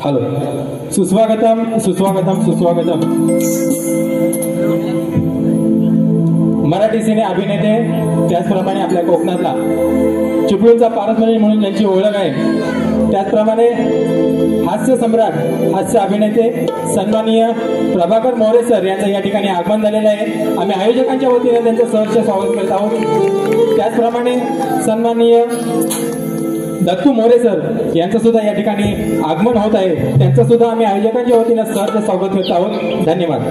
Hello, सुस्वागतम सुस्वागतम सुस्वागतम. मराठी सिने अभिनेते, त्याचप्रमाणे आपल्या कोकणातला चिपळूणचा पारस म्हणून ज्यांची ओळख आहे त्याचप्रमाणे हास्य सम्राट हास्य अभिनेते सन्माननीय प्रभाकर मोरे सर यांचं या ठिकाणी आगमन झालेलं आहे। आम्ही आयोजकांच्या वतीने त्यांचं सहर्ष स्वागत करत आहोत। त्याचप्रमाणे सन्माननीय दत्तू मोरे सर यांचं सुद्धा या ठिकाणी आगमन होत आहे, त्यांचं सुद्धा आम्ही आयोजकांच्या वतीने सहर्ष स्वागत करत आहोत। धन्यवाद।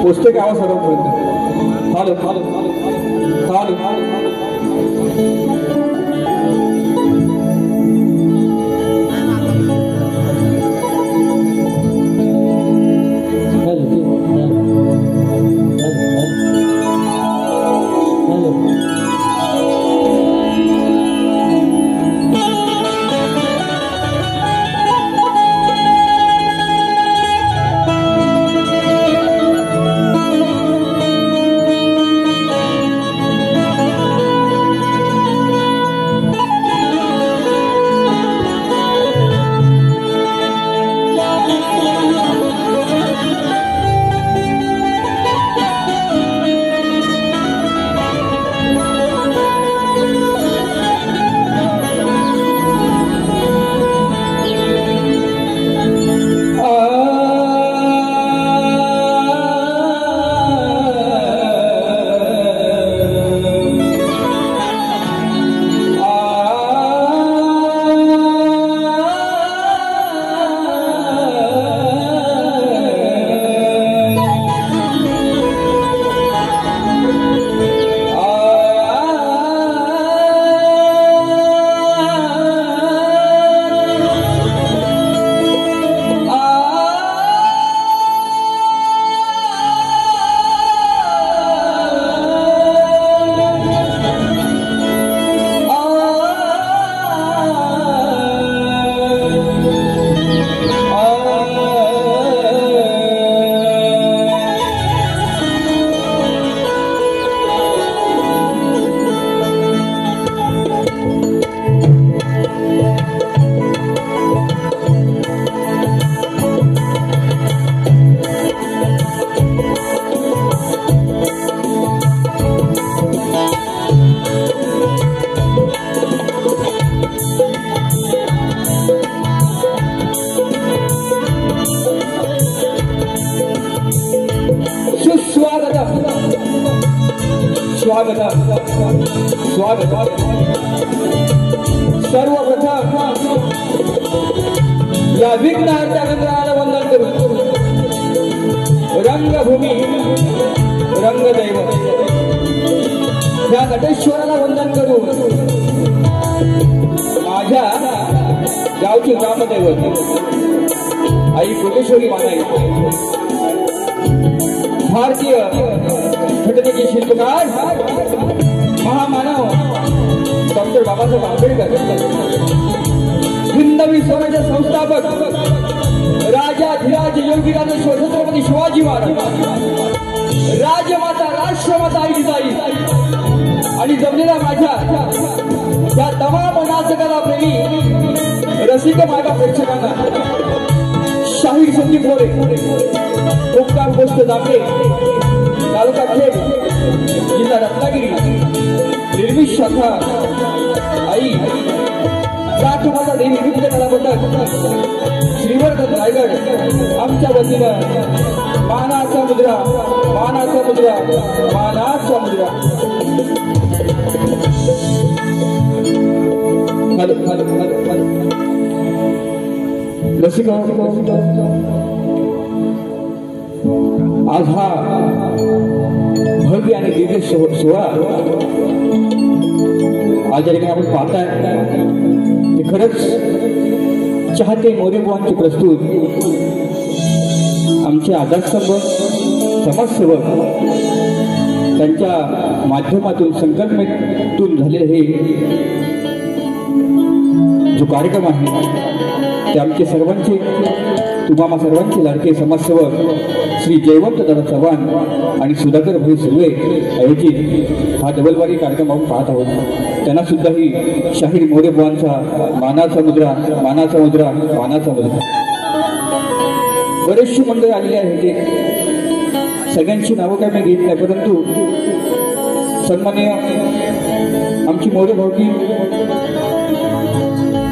पुस्तक आवाज सर्वप्रथम या विघ्नहर्त्या वंदन करू। रंगभूमी रंगदैवत या नटेश्वराला वंदन करू। माझ्या गावची ग्रामदैवत आई कोटेश्वरी माता भारतीय घटनेचे शिल्पकार महामानव डॉक्टर बाबासाहेब आंबेडकर, हिंदवी स्वराज्य संस्थापक राजाधिराज योगीराज छत्रपती शिवाजी महाराज, राजमाता राष्ट्रमाता आई जिजाई आणि जमलेल्या माझ्या या तमाम नाचकला प्रेमी रसिक माझ्या प्रेक्षकांना शाहीर संदीप मोरे, मुक्काम पोस्ट दाखले, तालुका खेड, जिल्हा रत्नागिरी, निर्मित शाखा आई राजमाता देवी नृत्य कला मंडळ श्रीवर्धन रायगड आमच्या वतीनं मानाचा मुद्रा, मानाचा मुद्रा, मानाचा मुद्रा. रसिक आज हा भव्य आणि दिव्य सोहळा आज या ठिकाणी आपण पाहताय ते खरंच चाहते मोरेबुवांची प्रस्तुत आमचे आधारस्तंभ समाजसेवक त्यांच्या माध्यमातून संकल्पनेतून झालेले हे जो कार्यक्रम आहे ते आमचे सर्वांचे तुम्हा सर्वांचे लाडके समाजसेवक श्री जयवंत दादा चव्हाण आणि सुधाकर भाई सुर्वे आयोजित हा डबलबारी कार्यक्रम आपण पाहत आहोत. त्यांना सुद्धा ही शाहीर मोरेबुवांचा मानाचा मुद्रा, मानाचा मुद्रा, मानाचा मुद्रा. बरेचशी मंडळी आलेली आहे, ते सगळ्यांची नावं काय मी घेत नाही, परंतु सन्माननीय आमची मोरे भाऊकी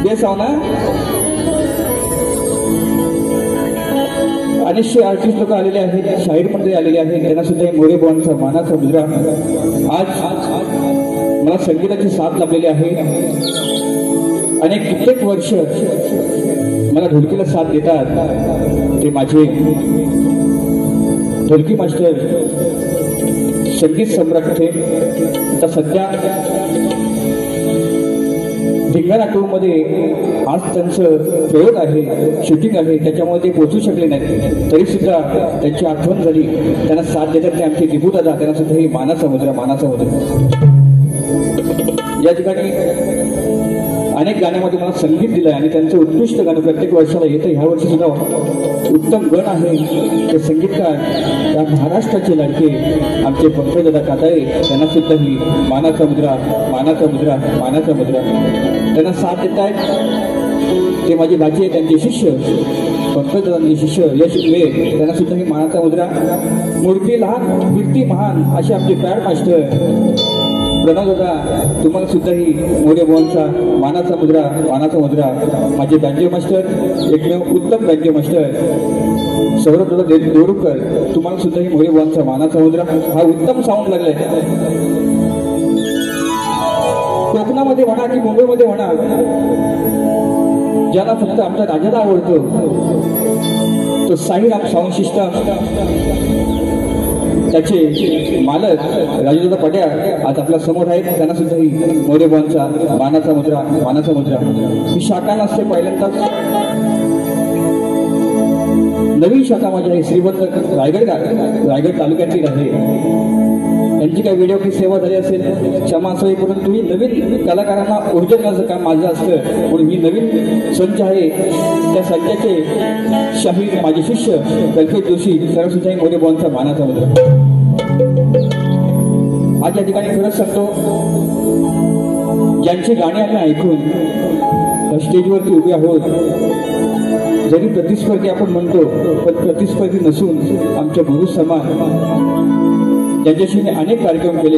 देसाव ना अनेकशे आर्टिस्ट लोक आलेले आहेत, शाहीर मंडळी आलेले आहेत, त्यांना सुद्धा मोरेबुवांचा मानाचा मुद्रा. आज मला संगीताची साथ लाभलेली आहे. अनेक कित्येक वर्ष मला ढोलकीला साथ देतात ते माझे ढोलकी मास्टर संगीत सम्राट थे. आता सध्या धिंगाणा टू मध्ये आज त्यांचं प्रयोग आहे, शूटिंग आहे, त्याच्यामुळे ते पोहोचू शकले नाही, तरी सुद्धा त्यांची आठवण झाली, त्यांना साथ देतात ते आमचे दिबू दादा, त्यांना सुद्धा ही मानाचा मुद्रा, मानाचा मुद्रा. या ठिकाणी अनेक गाण्यामध्ये मला संगीत दिलंय आणि त्यांचं उत्कृष्ट गाणं प्रत्येक वर्षाला येतं. ह्या वर्षी सुद्धा उत्तम गण आहे ते संगीतकार या महाराष्ट्राचे लाडके आमचे पंकजदादा काताळे, त्यांना सुद्धा ही मानाचा मुद्रा, मानाचा मुद्रा, मानाचा मुद्रा. त्यांना साथ देत आहेत ते माझे भाची आहे, त्यांचे शिष्य पंकजदादांचे शिष्य यश उवे, त्यांना सुद्धा ही मानाचा मुद्रा. मूर्ती लहान कीर्ती महान असे आमचे पॅड मास्टर प्रणव दादा, तुम्हाला सुद्धा ही मोरेबुवांचा मानाचा मुद्रा, मानाचा मुद्रा. माझे बँजो मास्टर, एकमेव उत्तम बँजो मास्टर सौरभ दादा देवरुखकर, तुम्हाला सुद्धा ही मोरेबुवांचा मानाचा मुद्रा. हा उत्तम साऊंड लागलाय. कोकणामध्ये म्हणा की मुंबईमध्ये म्हणा, ज्याला फक्त आमच्या राजाला आवडतो तो साईराम साऊंड सिस्टम त्याचे मालक राजूदादा पड्या आज आपल्या समोर आहेत. त्यांना सुद्धा ही मोरेबुवांचा मानाचा मुद्रा, मानाचा मुद्रा. ही शाखा नसते, पहिल्यांदाच नवीन शाखा माझी आहे, श्रीवर्धन रायगड तालुक्यातील आहे. त्यांची काही व्हिडिओ की सेवा झाली असेल क्षमा असावी, परंतु मी नवीन कलाकारांना ऊर्जा देण्याचं काम माझं असतं, म्हणून मी नवीन संच आहे. त्या संचाचे शाहीर माझे शिष्य कल्पेश जोशी, सर्व सुद्धा मोरेबुवांचा मानाचा मुद्रा. आज या ठिकाणी खरंच सांगतो, ज्यांची गाणी आम्ही ऐकून स्टेजवरती उभे आहोत, जरी प्रतिस्पर्धी आपण म्हणतो पण प्रतिस्पर्धी नसून आमच्या गुरु समान ज्यांच्याशी मी अनेक कार्यक्रम केले,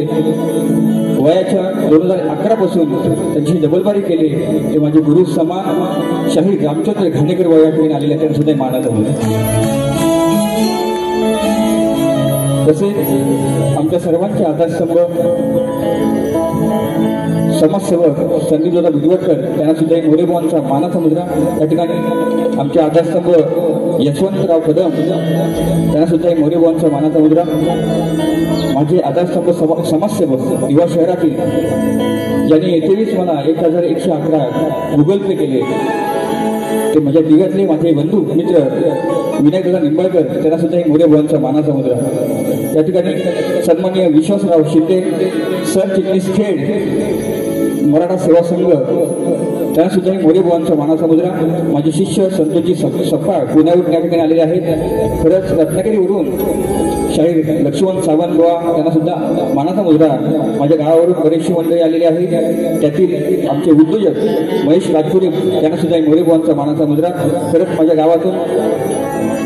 वयाच्या 2011 पासून त्यांची डबलबारी केली, ते माझे गुरु समान शाहीर रामचंद्र घाणेकर वया ठिकाणी आलेले, त्यांना सुद्धा मानाचा मुद्रा. तसेच आमच्या सर्वांचे आधारस्तंभ समाजसेवक संदीपदादा बुधवटकर, त्यांना सुद्धा मोरेबुवांचा मानाचा मुद्रा. या ठिकाणी आमचे आधारस्तंभ यशवंतराव कदम, त्यांना सुद्धा मोरेबुवांचा मानाचा मुद्रा. माझे आधारस्तंभ समाजसेवक दिवा शहरातील, ज्यांनी येतेच मला 1111 गुगल पे केले, ते माझ्या दिव्यातले माझे बंधू मित्र विनायकदादा निंबाळकर, त्यांना सुद्धा मोरेबुवांचा मानाचा मुद्रा. या ठिकाणी सन्माननीय विश्वासराव शिंदे, सरचिटणीस खेड मराठा सेवा संघ, त्यांना सुद्धा मोरे बुवांचा मानाचा मुद्रा. माझे शिष्य संतोषजी सप्पा पुण्यावरून या ठिकाणी आलेले आहेत. खरंच रत्नागिरीवरून शाहीर लक्ष्मण सावंत बुवा त्यांना सुद्धा मानाचा मुद्रा. माझ्या गावावरून बरेचशी मंडळी आलेली आहेत. त्यातील आमचे उद्योजक महेश राजपुरे त्यांना सुद्धा मोरे बुवांचा मानाचा मुद्रा. खरंच माझ्या गावातून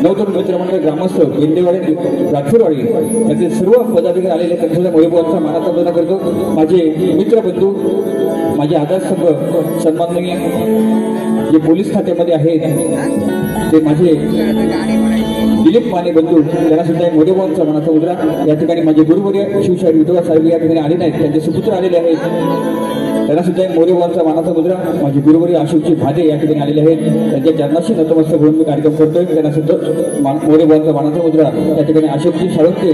नवतरुण मित्रमंडळ ग्रामस्थ बेंडेवाडी राजपूरवाडी त्यातील सर्व पदाधिकारी आलेले त्यांना सुद्धा मोरे बुवांचा मानाचा मुद्रा करतो. माझे मित्रबंधू माझे आदर्शसंघ सन्माननीय जे पोलीस खात्यामध्ये आहेत ते माझे दिलीप माने बंधू त्यांना सुद्धा मोरे बुवांचा मानाचा मुद्रा. या ठिकाणी माझे गुरुवर्य शिवशाहीर विठोबा साहेब या ठिकाणी आले नाहीत, त्यांचे सुपुत्र आलेले आहेत. त्यांना सुद्धा मोरे बुवांचा मानाचा मुद्रा. माझे गुरुवर्य अशोकजी भादे या ठिकाणी आलेले आहेत. त्यांच्या चरणाशी नतमस्तक होऊन मी कार्यक्रम करतोय. त्यांना सुद्धा मोरे बुवांचा मानाचा मुद्रा. या ठिकाणी अशोकजी साळुंके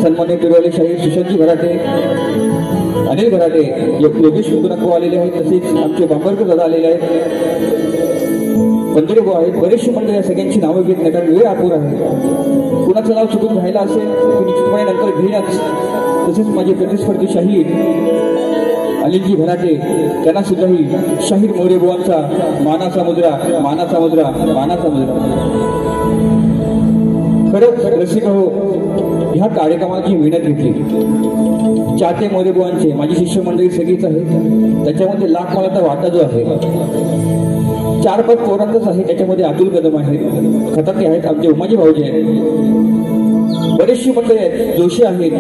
सन्मान्य पिरवले शाहीर सुशांतजी भराटे अनिल भराटे योगेश मुकुंदराव आलेले आहेत. तसेच आमचे बांबरकर दादा आलेले आहेत. बंदरे भाऊ आहेत. बरेचशी मंडळी सगळ्यांची नावं घेत नाही कारण वेळ अपुरा आहे. कुणाचं नाव चुकून राहिलं असेल तर निश्चितपणे नंतर घेईनच. तसेच माझे प्रतिस्पर्धी शाहीर अनिलजी भराटे त्यांना सुद्धाही शाहीर मोरे बुवांचा मानाचा मुद्रा मानाचा मुद्रा मानाचा मुद्रा. खरंच रसिक हो ह्या कार्यक्रमाची मेहनत घेतली. चाहते मोरे बुवांचे माझी शिष्य मंडळी सगळीच आहे. त्याच्यामध्ये लाख मला तर वाटा जो आहे 4-5 पोरांतच आहे. त्याच्यामध्ये अतुल कदम आहेत, खताते आहेत, आमचे उमाजी भाऊजी आहेत, बरेचशी मंडळी आहेत, जोशी आहेत.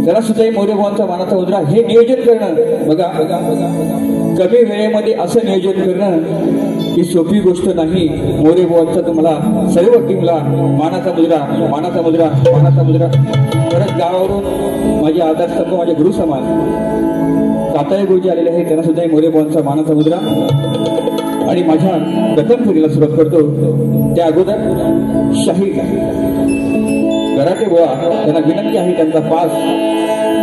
त्याला सुद्धा मोरे बुवांचा मानाचा मुद्रा. हे नियोजन करणं बघा कमी वेळेमध्ये असं नियोजन करणं ही सोपी गोष्ट नाही. मोरे बुवांचा तुम्हाला सर्व टीमला मानाचा मुद्रा मानाचा मुद्रा मानाचा मुद्रा. परत गावावरून माझे आदर्शसंघ माझे गुरु समान काताळे गुरुजी आलेले आहेत. त्यांना सुद्धा मोरे बुवांचा मानाचा मुद्रा. आणि माझ्या प्रथम फेरीला सुरुवात करतो. त्या अगोदर शाहीर गराटे बुवा त्यांना विनंती आहे त्यांचा पास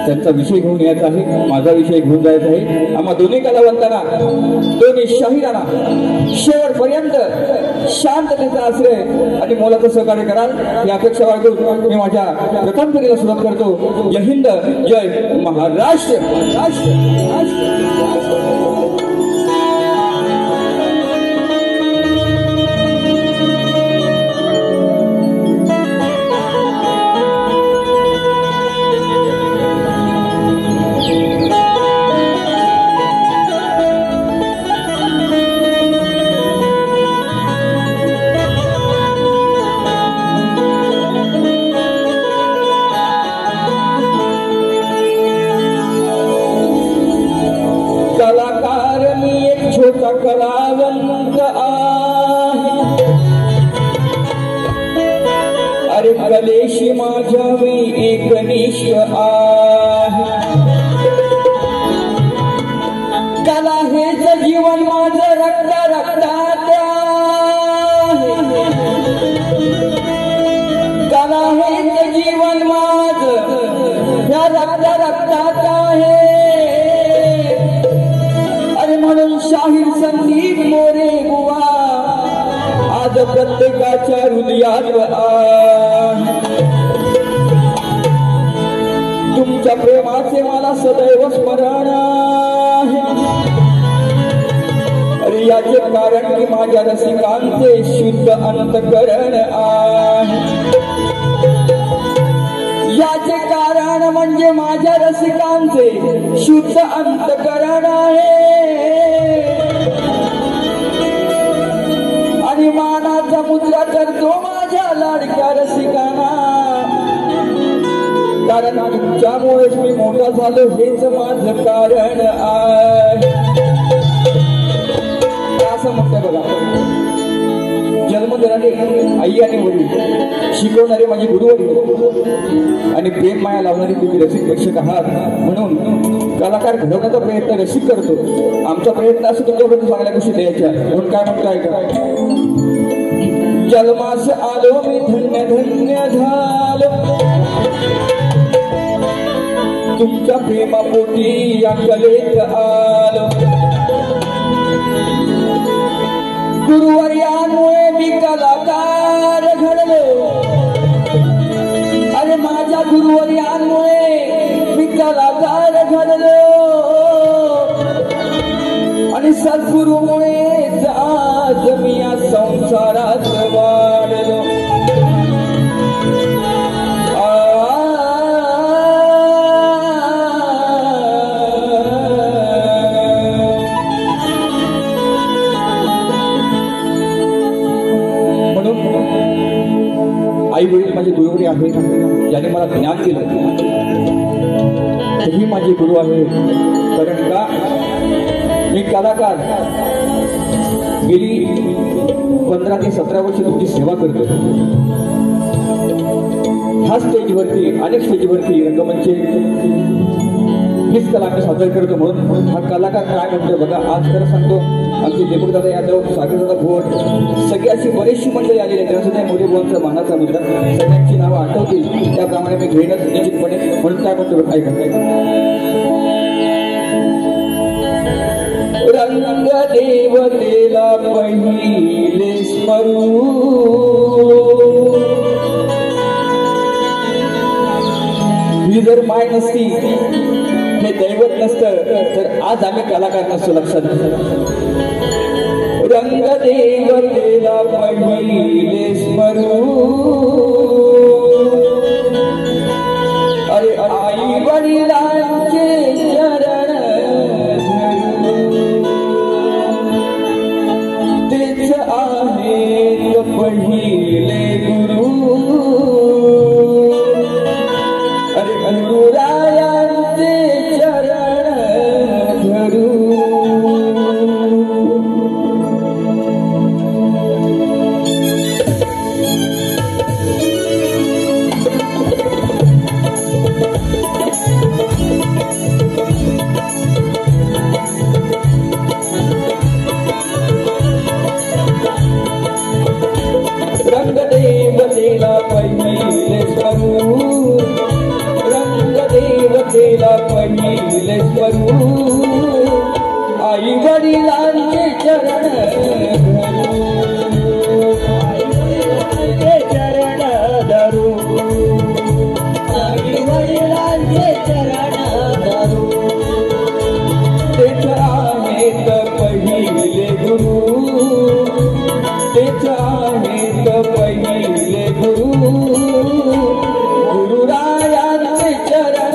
त्यांचा विषय घेऊन यायचा आहे. माझा विषय घेऊन जायचा आहे. आम्हा दोन्ही कलावंतांना दोन्ही शाहिरांना शेवटपर्यंत शांततेचा आश्रय आणि मोलाचं सहकार्य कराल ही अपेक्षा बाळगून मी माझ्या प्रथम फेरीला सुरुवात करतो. जय हिंद जय महाराष्ट्र. कलावंत आहे अरे कलेशी माझ्या मी एकनिष्ठ आहे. कला हेच जीवन माझं रक्त रक्तात आहे. कला हेच जीवन माझं या रक्त रक्तात आहे. म्हणून शाहीर संदीप मोरे बुवा आज प्रत्येकाच्या हृदयात आहे. तुमच्या प्रेमाचे मला सदैव स्मरण आहे. अरे याचे कारण की माझ्या रसिकांचे शुद्ध अंतकरण आहे. याचे कारण म्हणजे माझ्या रसिकांचे शुद्ध अंतकरण आहे. आणि मानाचा मुद्रा करतो माझ्या लाडक्या रसिकांना. कारण तुमच्यामुळेच मी मोठा झालो हेच माझं कारण आहे. असं म्हणते बघा. जन्म देणारे आई आणि वडील, शिकवणारे माझे गुरुवडील आणि प्रेम माया लावणारे तुम्ही रसिक प्रेक्षक आहात. म्हणून कलाकार घडवण्याचा प्रयत्न रसिक करतो. आमचा प्रयत्न असं तुमच्यापर्यंत चांगल्या गोष्टी द्यायच्या. म्हणून काय म्हणताय का जन्मास आलो मी धन्य धन्य झालो तुमच्या प्रेमापोटी या कलेत आलो. गुरुवर्यांमुळे मी कलाकार घडलो. अरे माझ्या गुरुवर्यांमुळे मी कलाकार घडलो. आणि सद्गुरुमुळेच आज मी या संसारात वाढलो. आई वडील माझे गुरुवरी आहेत, ज्याने मला ज्ञान दिलं तेही माझे गुरु आहे. कारण का मी कलाकार गेली 15 ते 17 वर्ष तुमची सेवा करतो. ह्या स्टेजवरती अनेक स्टेजवरती रंगमंच हीच कला आम्ही सादर करतो. म्हणून हा कलाकार काय म्हणतो बघा. आज खरं सांगतो आमचे देपूरदादा यादव, सागरदादा भोट, सगळी अशी बरेचशी मंडळी आलेली आहेत. त्यांना मोठे बोलचा मानाचा मुद्दा सगळ्यांची नावं आठवतील त्याप्रमाणे मी घेणंच निश्चितपणे. म्हणून काय म्हणतो ऐका. रंग देवतेला पहिले स्मरू, ही जर माय नसती, हे दैवत नसतं तर आज आम्ही कलाकार नसतो. लक्षात रंग देवतेला पहिले स्मरू, अरे आई वडिलांचे चरण तेच आहेत पहिले गुरु. अरे गुरुरायांचे चरण धरू. रंगदेवतेला पहिले स्मरू, रंगदेवतेला पहिले स्मरू, आई वडिलांचे चरण धरू, आई वडिलांचे चरण धरू. तेच आहेत पहिले गुरु, तेच आहेत पहिले गुरु. गुरुरायांचे चरण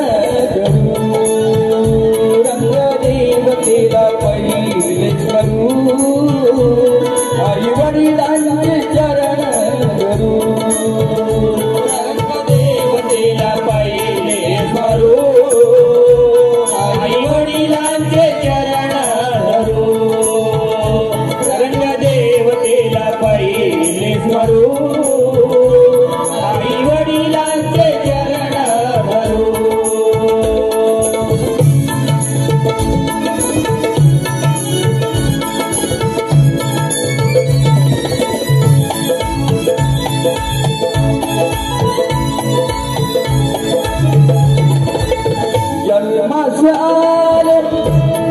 धरू. रंगदेवतेला पहिले स्मरू, आई वडिलांचे चरण धरू. रंगदेवतेला पहिले स्मरू, आई वडिलांचे चरण धरू. रंगदेवतेला पहिले स्मरू, आई वडिलांचे चरण धरू. जन्मास आलो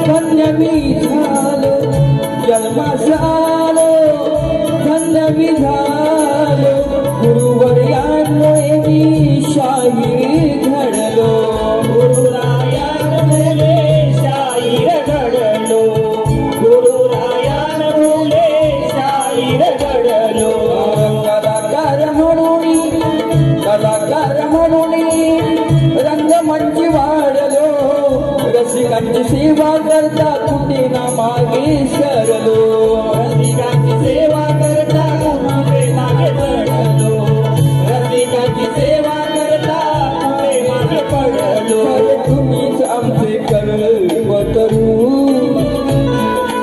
धन्य मी झालो, जन्मास आलो धन्य मी झालो. गुरुवर्यांमुळे मी शाहीर घडलो, गुरुरायांमुळे शाहीर घडलो, गुरुरायांमुळे शाहीर घडलो. कलाकार म्हणून रंगमंची वाढलो. रसिकांची सेवा करता कुठे ना मागे सरलो, रसिकांची सेवा करता कुठे मागे पडलो, रसिकांची सेवा करता कुठे मागे पडलो. तुम्हीच आमचे कल्पतरू,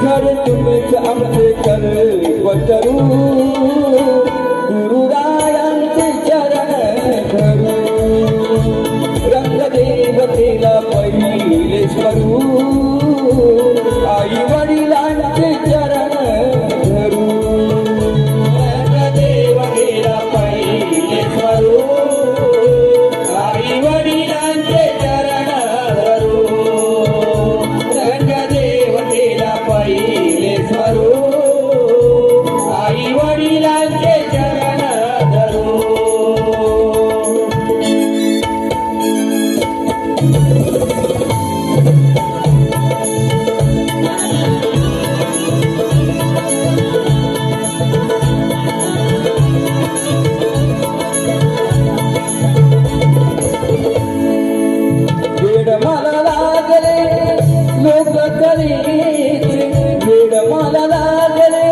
खरे तुम्हीच आमचे कल्पतरू. गुरुरायांचे चरण धरू. रंगदेवतेला पहिले स्मरू, आई वडिलांचे चरण धरू. रंगदेवतेला पहिले स्मरू, आई वडिलांचे चरण धरू. रंगदेवतेला पहिले स्मरू, आई वडिलांचे चरण वेड मला लागले लोक करीचे वेड मला लागले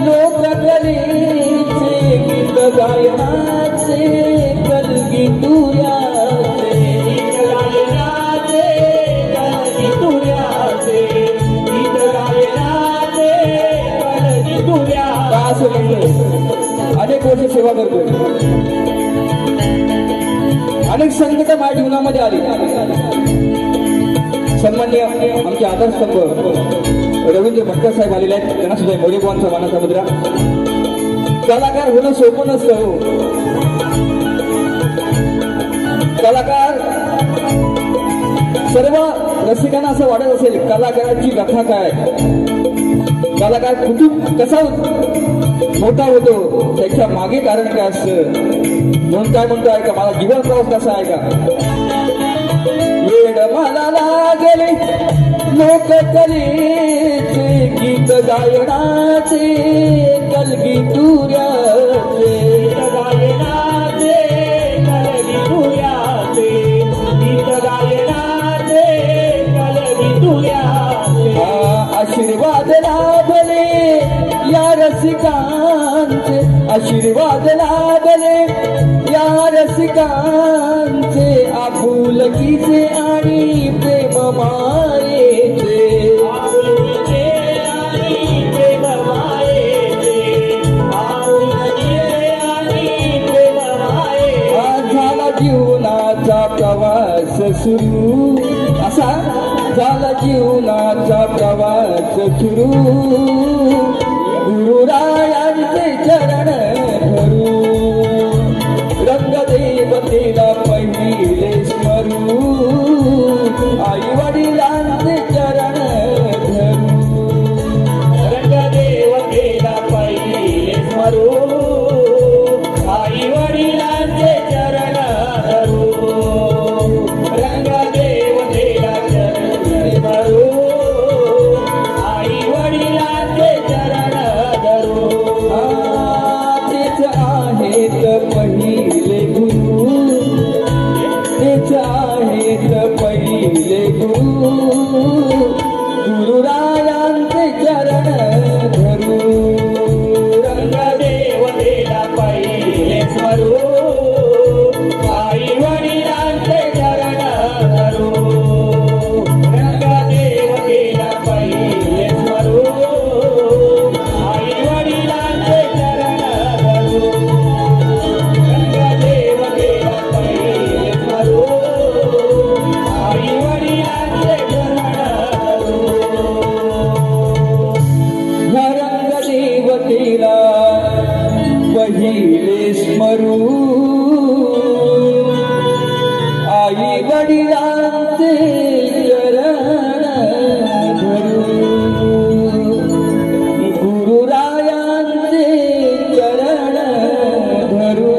लोक करीचे गीत गायनाचे कलगी तुयाचे गीत गायनाचे कलगी तुयाचे गीत गायनाचे कलगी तुया असं म्हणतोय अनेक वर्ष सेवा करतोय अनेक संकट माझ्या जीवनामध्ये आली सन्माननीय आमचे आदर्शस्तंभ रवींद्र भटकर साहेब आलेले आहेत त्यांना सुद्धा मोरेबावांचा मानाचा मुद्रा कलाकार होणं सोपं नसतं हो कलाकार सर्व रसिकांना असं वाटत असेल कलाकाराची कथा काय कलाकार कुठून कसा मोठा होतो त्याच्या मागे कारण काय असतं म्हणून काय म्हणतो आहे का मला जीवन प्रवास कसा आहे का वेड मला लागले लोक कलेचे गीत गायनाचे कलगी तुऱ्याचे गायनाचे कलगी तुऱ्याचे गीत गायनाचे कलगी तुऱ्याचे आशीर्वाद लाभले या रसिकांचे आशीर्वाद लाभले या रसिकांचे आपुलकीचे आणि प्रेम मायेचे आपुलकीचे आणि प्रेम मायेचे आपुलकीचे आणि प्रेम मायेचे झाला जीवनाचा प्रवास सुरू असा झाला जीवनाचा प्रवास सुरू गुरुरायांचे चरण धरू रंगदेवतेला पहिले स्मरू आई वडिलांचे चरण धरू रंगदेवतेला पहिले स्मरू आई वडिलांचे चरण धरू रंगदेवतेला चरण धरू आई वडिलांचे चरण धरू तेच आहेत पहिले गुरु तेच आहेत पहिले गुरु गुरुरायांचे चरण धरू रंगदेवतेला पहिले स्मरू आई वडिलांचे चरण धरू रंगदेवतेला पहिले स्मरू आई वडिलांचे चरण धरू रंगदेवतेला पहिले स्मरू आई वडिलांचे चरण धरू रंगदेवतेला पहिले स्मरू आई वडिलांचे चरण धरू गुरुरायांचे चरण धरू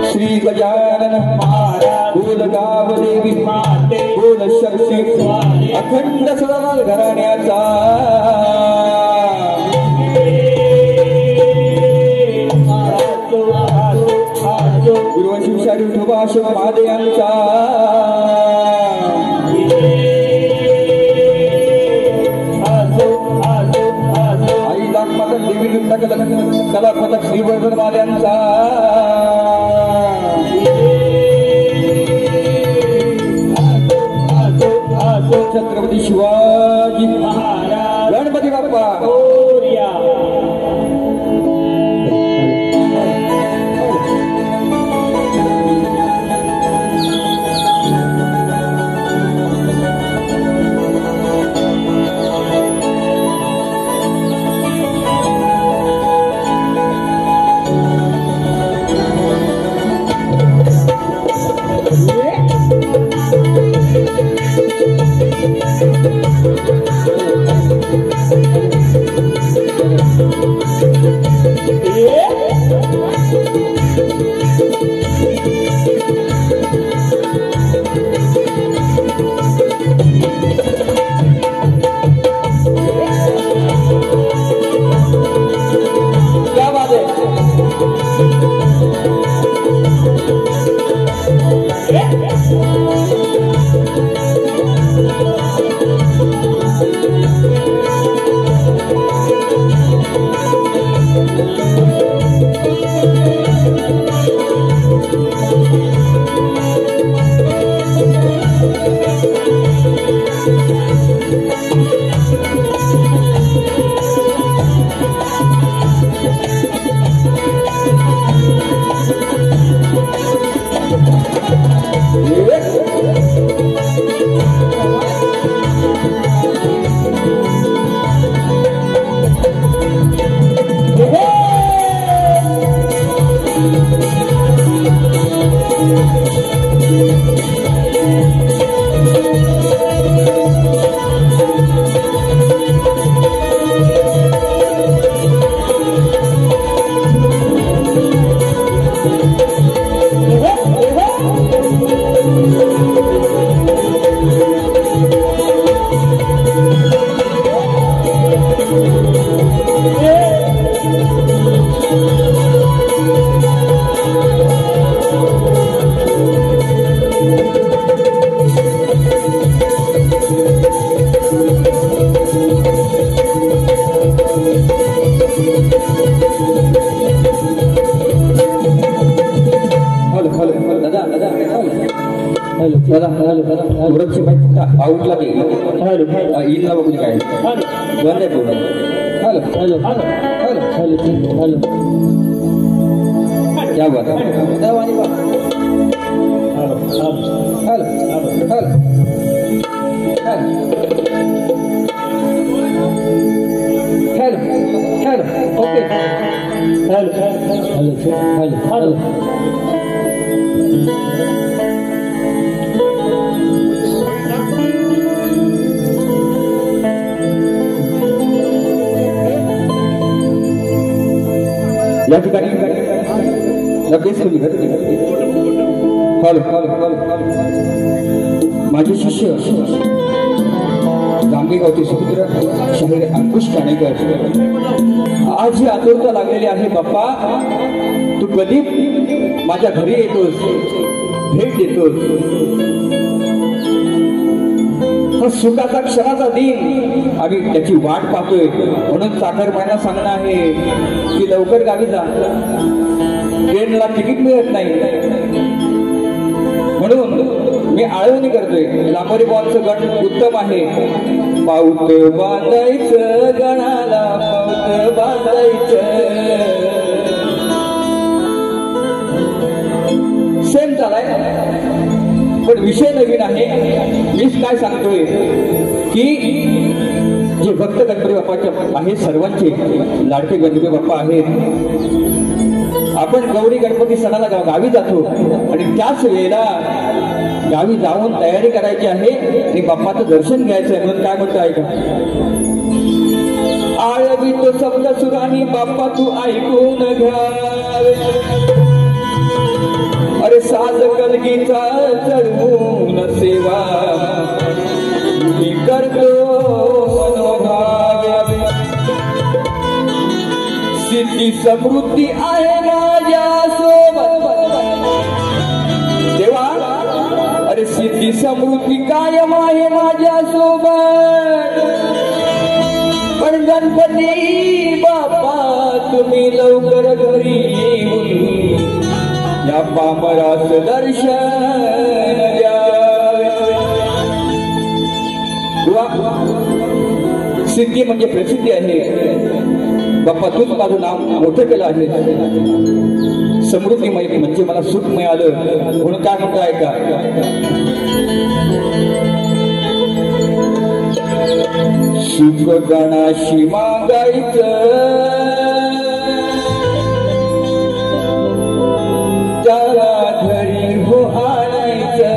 श्री गजानन महाराज बोल गावदेवी बोल शक्ती अखंड सदानंद घराण्याचा गुरुवंशी विठोबा महादेवांचा आई दाखमाता देवी कलापथक श्रीवर्धन वाल्यांचा छत्रपती शिवाजी महाराज गणपती बाप्पा Thank you. आउटला येईल ना बघून काय बंद आहे पूर्ण. Hello hello hello hello hello क्या बात है. Hello hello hello hello hello okay hello hello hello hello या ठिकाणी हॅलो माझे शिष्य गांगेगावचे सुपुत्र शाहीर अंकुश काणेकर, आज ही आतुरता लागलेली आहे बाप्पा, तू कधी माझ्या घरी येतोस, भेट देतोस. हा सुखाचा क्षणाचा दिन आम्ही त्याची वाट पाहतोय. म्हणून चाकरमान्यांना सांगणं आहे की लवकर गावी जा, ट्रेनला तिकीट मिळत नाही. म्हणून मी आळवणी करतोय. लांबरी बॉलचं गण उत्तम आहे. पाऊत बांधायचं गणाला, पाऊत बांधायचं सेम चालाय, पण विषय नवीन आहे. मीच काय सांगतोय की जे भक्त गणपती बाप्पाचे आहेत, सर्वांचे लाडके गणपती बाप्पा आहेत, आपण गौरी गणपती सणाला गावी जातो आणि त्याच वेळेला गावी जाऊन तयारी करायची आहे आणि बाप्पाचं दर्शन घ्यायचं आहे. म्हणून काय म्हणतो ऐका. आळवी तो शब्द सुरानी बाप्पा तू ऐकून घ्यावे, अरे साज कलगीचा चढवून सेवा मी करतो मनोभावे. सिद्धी समृद्धी आहे माझ्या सोबत देवा, अरे सिद्धी समृद्धी कायम आहे माझ्या सोबत. पण गणपती बाप्पा तुम्ही लवकर घरी येऊन या पामरास दर्शन द्यावे. सिद्धी म्हणजे प्रसिद्धी आहे. बाप्पा तूच माझं नाव मोठं केलं आहे. समृद्धी म्हणजे मला सुख मिळालं. म्हणून काय म्हणतो ऐका. सुख गणाशी मागायचं, त्याला घरी हो आणायचं.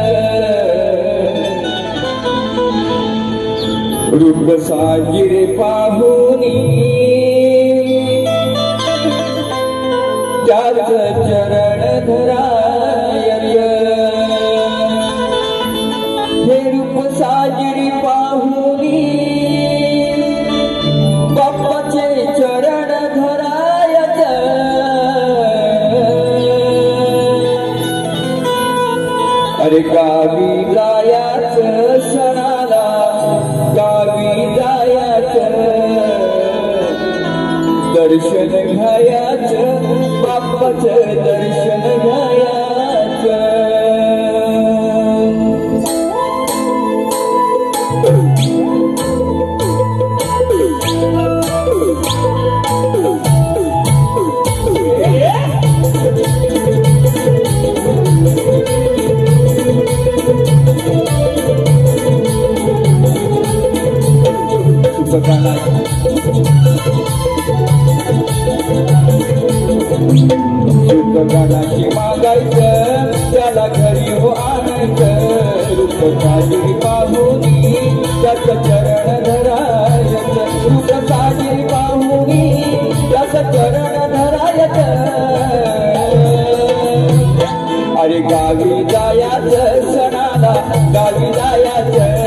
रूप साजिरे पाहुनी त्याच चरण धरायचं. हे रूप साजिरी पाहुनी बाप्पाचे चरण धरायचं. अरे गाव गावी जायाचं सणाला गावी जायाचं दर्शन घ्यायाचं बाप्पाचं दर्शन घ्यायाचं गाण्याची मागायचं त्याला घरी हो आणायचं रूप साजरी पाहुनी त्याचं चरण धरायचं रूप साजरी पाहुनी त्याचं चरण धरायचं अरे गावी जायाचं सणाला गावी जायाचं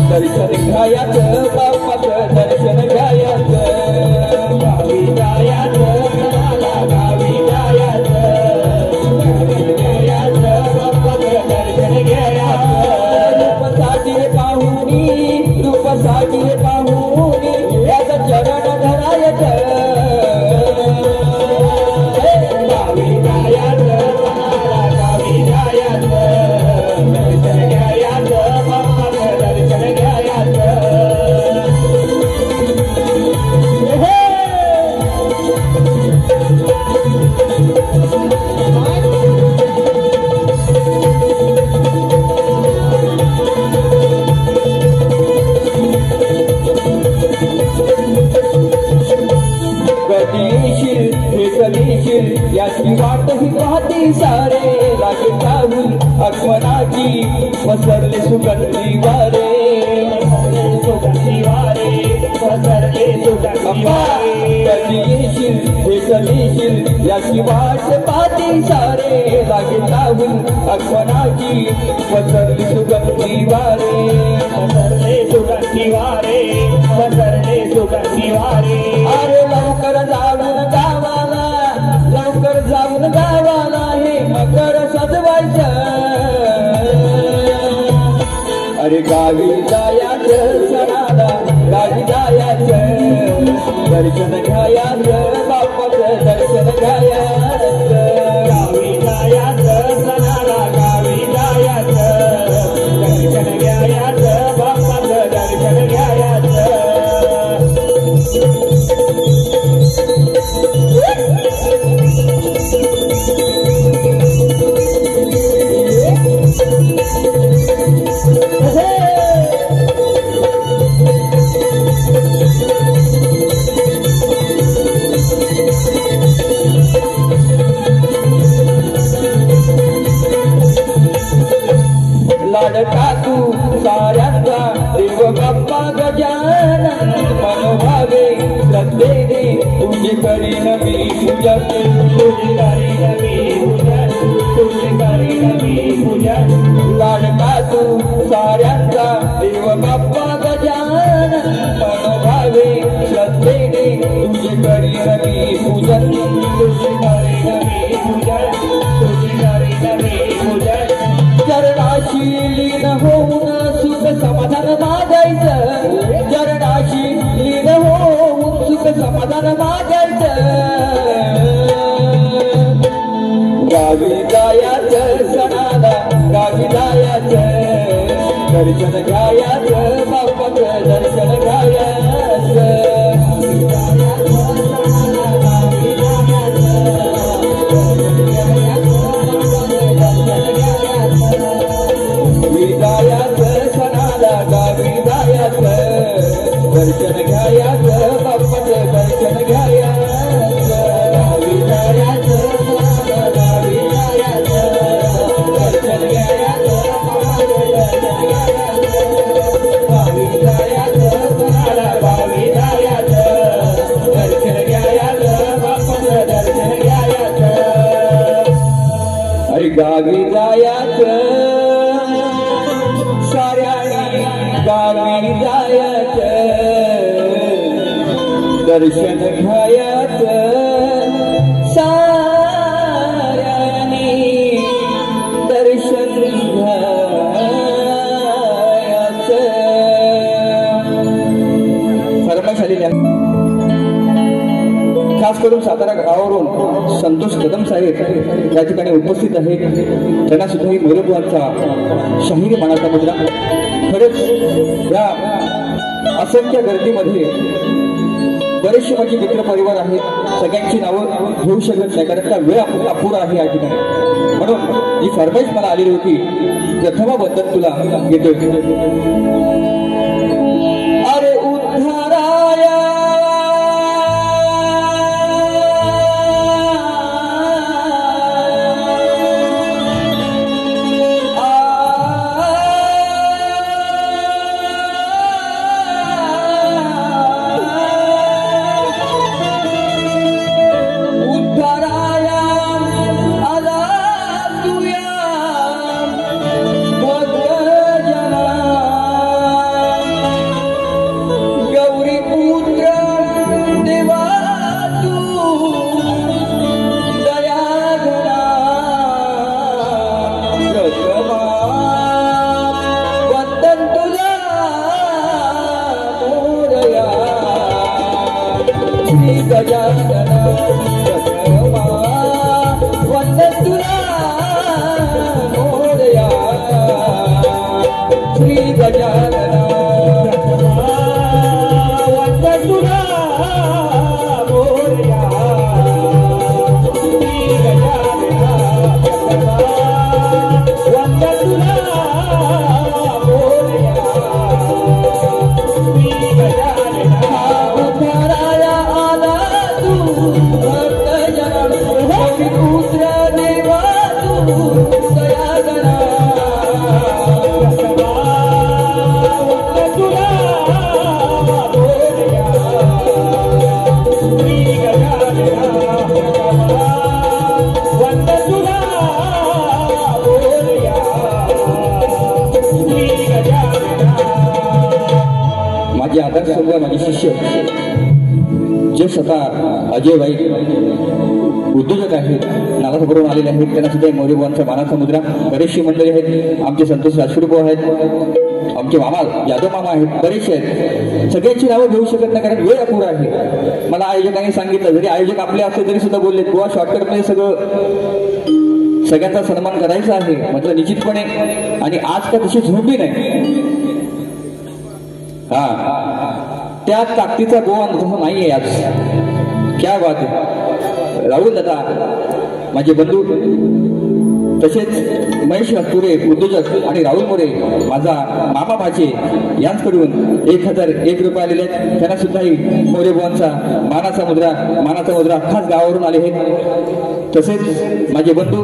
दर्शन घ्यायाचं बाप्पाचं दर्शन घ्यायाचं गावी जायाचं सणाला गावी साजिरे पाहुनी याचं चरण धरायचं गावी जायाचं गावी जायाचं दर्शन घ्यायाचं बाप्पाचं दर्शन घ्यायाचं याची वाट ही पाहती सारे लागे चाहून अक्मनाची पसरले सुगंधी वारे सुगंधी वारे पसरले सुगंधी वारे कधी येशील हे कधी येशील याची वाट पाहती सारे लागे चाहून अक्मनाची पसरली सुगंधी वारे पसरले सुगंधी वारे पसरले सुगंधी वारे अरे लवकर जाऊन गावाला लवकर जाऊन गावाला हे मकर सजवायचं अरे गावी जायाचं सणाला गावी जायाचं दर्शन घ्यायाचं बाप्पाचं दर्शन घ्यायाचं गावी जायाचं सणाला गावी जायाचं दर्शन घ्यायाचं बाप्पाचं दर्शन घ्यायाचं लाडका तू साऱ्यांचा देव बाप्पा गजानन मनोभावे श्रद्धेने तुझे करीन मी पूजन तुझे करीन मी पूजन तुझे करीन मी पूजन लाडका तू साऱ्यांचा देव बाप्पा गजानन मनोभावे श्रद्धेने तुझे करीन मी पूजन तुझे करीन मी पूजन तुझे करीन मी पूजन चरणाशी लीन होऊन सुख समाधान मागायचं चरणाशी लीन होऊन सुख समाधान मागायचं गावी जायाचं सणाला गावी जायाचं दर्शन घ्यायाचं बाप्पाचं दर्शन घ्यायाचं सणाला गावी जायाचं दर्शन घ्यायाचं बाप्पाचं दर्शन घ्यायाचं गावी जायाचं सणाला गावी जायाचं दर्शन घ्यायाचं बाप्पाचं दर्शन घ्यायाचं गावी जायाचं सणाला गावी जायाचं दर्शन घ्यायाचं बाप्पाचं दर्शन घ्यायाचं अरे गावी जायाचं गावी जायाचं दर्शन घ्यायाचं साऱ्यांनी दर्शन घ्या करून सातारा गावावरून संतोष कदम साहेब या ठिकाणी उपस्थित आहेत. त्यांना सुद्धा ही मोरेबुवांचा शाहिरी मानाचा मुद्रा. खरंच या असंख्य गर्दीमध्ये बरेचसे माझे मित्र परिवार आहेत. सगळ्यांची नावं घेऊ शकत नाही कारण का वेळ अपुरा आहे या ठिकाणी. म्हणून जी फरमाईश मला आलेली होती प्रथमाबद्दल तुला घेतोय. अरे उद्धाराया माझे शिष्य जे स्वतः अजय भाई उद्योजक आहेत नागासावरून आलेले आहेत त्यांना सुद्धा मोरेबुवांचा मानाचा मुद्रा. बरेचशी मंडळी आहेत. आमचे संतोष राजपुरे आहेत. आमचे मामा यादव मामा आहेत. बरेचसे आहेत. सगळ्यांची नावं घेऊ शकत नाही कारण वेळ अपुरा आहे. मला आयोजकांनी सांगितलं जरी आयोजक आपले असले तरी सुद्धा बोलले गोवा शॉर्टकटमध्ये सगळ्यांचा सन्मान करायचा आहे म्हटलं निश्चितपणे. आणि आज का तशी झोंबी नाही. त्या ताकदीचा गोवा तसं नाहीये आज. क्या बात आहे. राहुल दादा माझे बंधू तसेच महेश हस्तुरे उद्योजक आणि राहुल मोरे माझा मामा भाचे यांच्याकडून 1001 रुपये आलेले आहेत. त्यांना सुद्धाही मोरेबुवांचा मानाचा मुद्रा खास गावावरून आले आहेत. तसेच माझे बंधू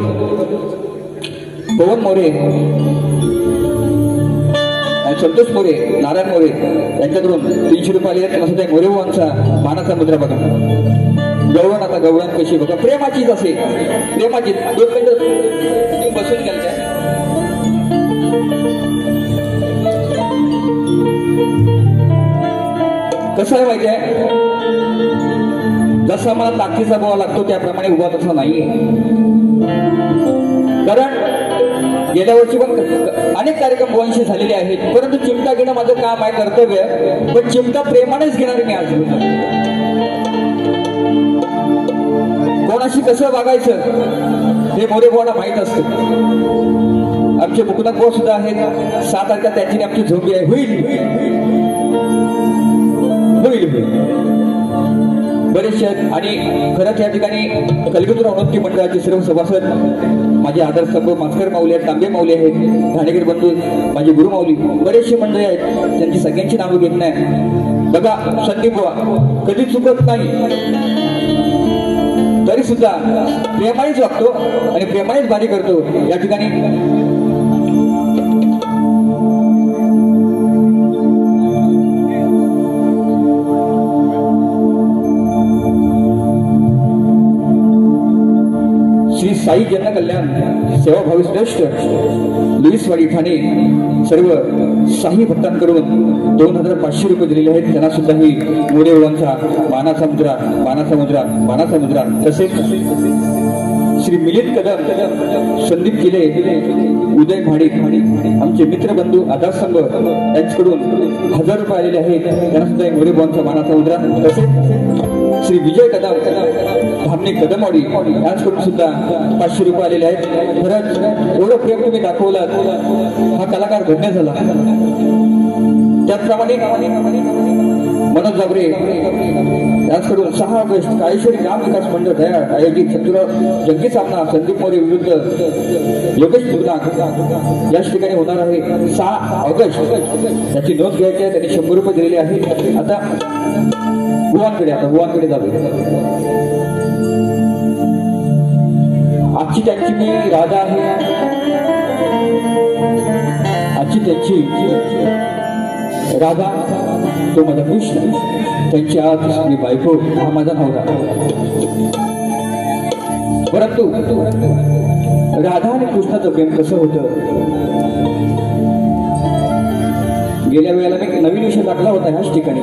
पवन मोरे संतोष मोरे नारायण मोरे यांच्याकडून 300 रुपये आले. त्यांना सुद्धा मोरेबुवांचा मानाचा मुद्रा बघा. गवळण आता गवळण कशी बघा प्रेमाचीच असेल. प्रेमाची 2 मिनिटं बसून गेल काय कसं आहे माहिती आहे. जसा मला ताकदीचा गोवा लागतो त्याप्रमाणे उभा तसा नाहीये. कारण गेल्या वर्षी पण अनेक कार्यक्रम बुवांशी झालेले आहेत. परंतु चिमटा घेणं माझं काम आहे कर्तव्य. पण चिमटा प्रेमानेच घेणार मी आज. कोणाशी कसं वागायचं हे मोरेबुवांना माहीत असतं. आमचे मुकुंदा बुवा सुद्धा आहेत. 7 तारखेला त्यांची आमची झोंबी आहे. होईल बरेचसे आहेत. आणि खरंच या ठिकाणी कलिगुतर अवनोक्ती मंडळाचे सर्व सभासद माझे आदर्शस्तंभ मास्कर माऊली आहेत. तांबे माऊली आहेत. घाणेकर बंधू माझे गुरु माऊली बरेचसे मंडळी आहेत. त्यांची सगळ्यांची नावं घेत नाही. बघा संदीप बुवा कधी चुकत नाही तरी सुद्धा प्रेमानेच वागतो आणि प्रेमानेच बारी करतो. या ठिकाणी श्री साई जनकल्याण सेवाभावी श्रेष्ठ लुईसवाडी ठाणे सर्व साई भक्तांकडून 2500 रुपये दिलेले आहेत. त्यांना सुद्धा ही मोरेबुवांचा मानाचा मुद्रा. तसेच श्री मिलिंद कदम, संदीप किले, उदय भाडिक, आमचे मित्रबंधू आधार संघ यांच्याकडून 1000 रुपये आलेले आहेत. त्यांना सुद्धा मोरे बॉनचा मानाचा मुद्रा. तसेच श्री विजय कदम, धामणे कदमवाडी यांच्याकडून सुद्धा 500 रुपये आलेले आहेत. खरंच एवढं प्रेम तुम्ही दाखवलात, हा कलाकार धन्य झाला. त्याचप्रमाणे मनोज जाबरे यांच्याकडून 6 ऑगस्ट काळेश्वरी ग्राम विकास मंडळ दयाळ आयोजित चतुर जंगी सामना संदीप मोरे विरुद्ध योगेश दुर्नाग याच ठिकाणी होणार आहे 6 ऑगस्ट. त्याची नोंद घ्यायची आहे. त्यांनी 100 रुपये दिलेले आहेत. आता बुवांकडे जावे. आजची त्यांची मी राधा आहे, आजची त्यांची राधा तो माझा कृष्ण, त्यांची आज मी बायको हा माझा नवरा. परंतु राधा आणि कृष्णाचं प्रेम कसं होतं, गेल्या वेळेला मी नवीन विषय टाकला होता ह्याच ठिकाणी.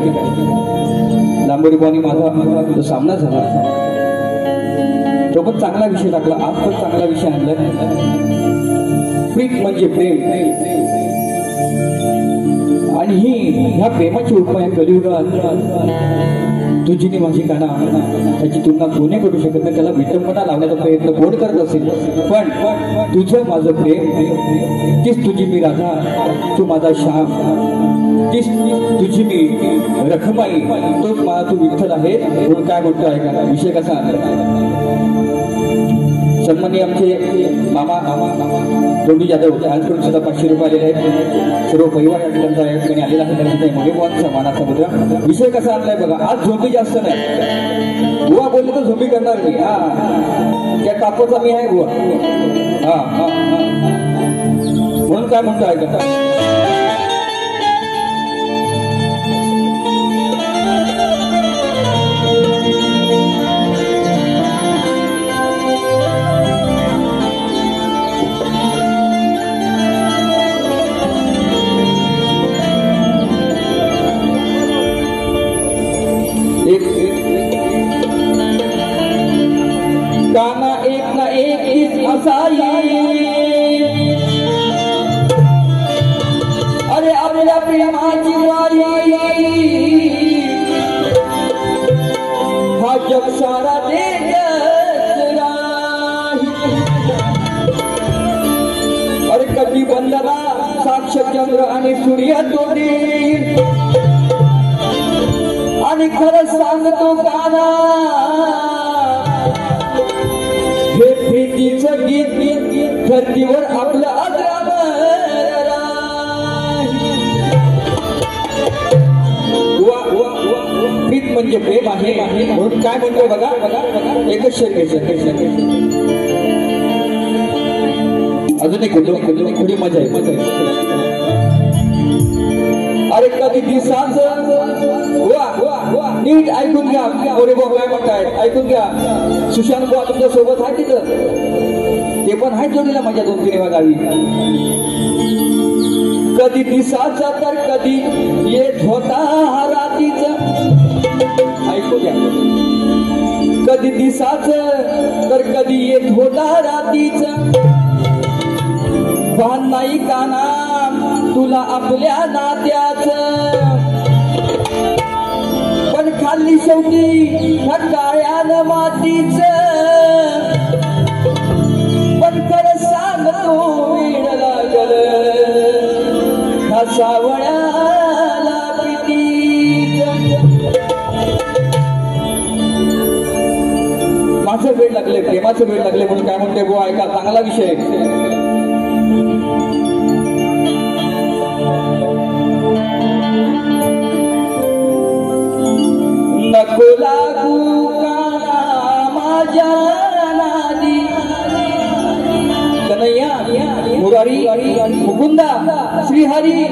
लांबोरी बॉनी माझा जो सामना झाला तो पण चांगला विषय टाकला. आज पण चांगला विषय आणलाय. प्रीत म्हणजे प्रेम. आणि ह्या प्रेमाची उपमा या कलियुगात तुझी माझी काना त्याची तुलना कोणी करू शकत नाही. त्याला विटंबना लावण्याचा प्रयत्न कोण करत असेल, पण तुझं माझं प्रेम, तीच तुझी मी राधा, तू माझा श्याम, तीच तुझी मी रखमाई, तोच मला तू विठ्ठल आहे. म्हणून काय म्हणतो ऐका विषय कसा. सन्माननीय आमचे मामा दोंडी जाधव यांच्याकडून सुद्धा 500 रुपये आलेले आहेत. सर्व परिवार या ठिकाणी आलेला आहे. त्यांचा मोठे बुवांचा मानाचा मुद्रा. विषय कसा आणलाय बघा. आज झोंबी जास्त नाही. बुवा बोलले तर झोंबी करणार मी. त्या टाकोचा मी आहे बुवा. म्हणून काय म्हणतो ऐका. काना एक ना एक असाई, अरे आपल्या प्रेमाची वारी हा जग सारा देत राही. अरे कधी बंदरा साक्ष चंद्र आणि सूर्य तोडी, आणि खरं सांगतो काना हे प्रीतीचं गीत धरतीवर आपलं अग्रामर. प्रीत म्हणजे प्रेम आहे. म्हणून काय म्हणतो बघा. एकच शरीर अजून एक थोडी मजा आहे. अरे कधी दिसाच नीट ऐकून घ्या. मोरे भाऊ काय म्हणतायत ऐकून घ्या. सुशांत बुवा तुमच्या सोबत आहे तिथं, ते पण आहेत जोडीला माझ्या 2-3 गावी. कधी दिसाचा तर कधी येत होता रातीचा. ऐकू घ्या. कधी दिसाच तर कधी येत होता रातीचा. भान नाही काना तुला आपल्या नात्याचं, पण खाल्ली शेवटी काळ्यानं मातीचं. पण खरं सांगतो वेळ लागल ह्या सावळ्याला प्रीतीचं. माझं वेळ लागले, प्रेमाचं वेळ लागले. म्हणून काय म्हणते बुवा ऐका चांगला विषय. नको लागू काना माझ्या नादी, कन्हैया मुरारी मुकुंदा श्रीहरी.